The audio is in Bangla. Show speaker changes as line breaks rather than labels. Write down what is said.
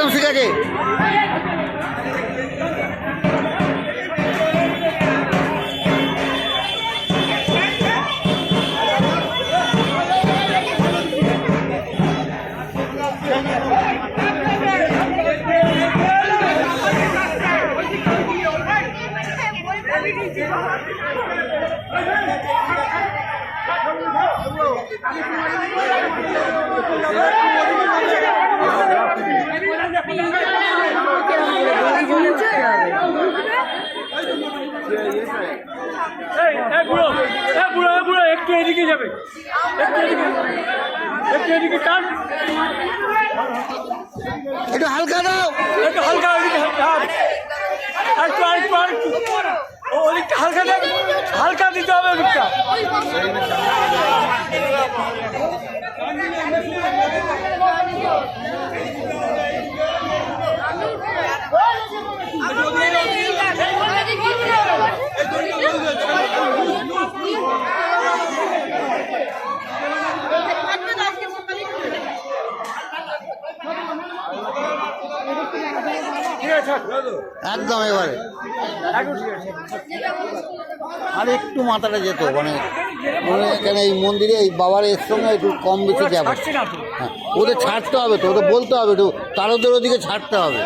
একদম ঠিক আছে।
একটু এদিকে যাবে, একটু এদিকে টান,
একটু হালকা দাও,
একটু হালকা ওদিকে আরেকটু আরেকটু আরেকটু ওদিকটা হালকা দেবে, হালকা দিতে হবে ওদিকটা।
একদম এবারে আর একটু মাথাটা যেত, মানে এখানে এই মন্দিরে এই বাবার এর সঙ্গে একটু কম বেশি যাবে। হ্যাঁ, ওদের ছাড়তে হবে তো, ওদের বলতে হবে একটু, তারদের ওদিকে ছাড়তে হবে।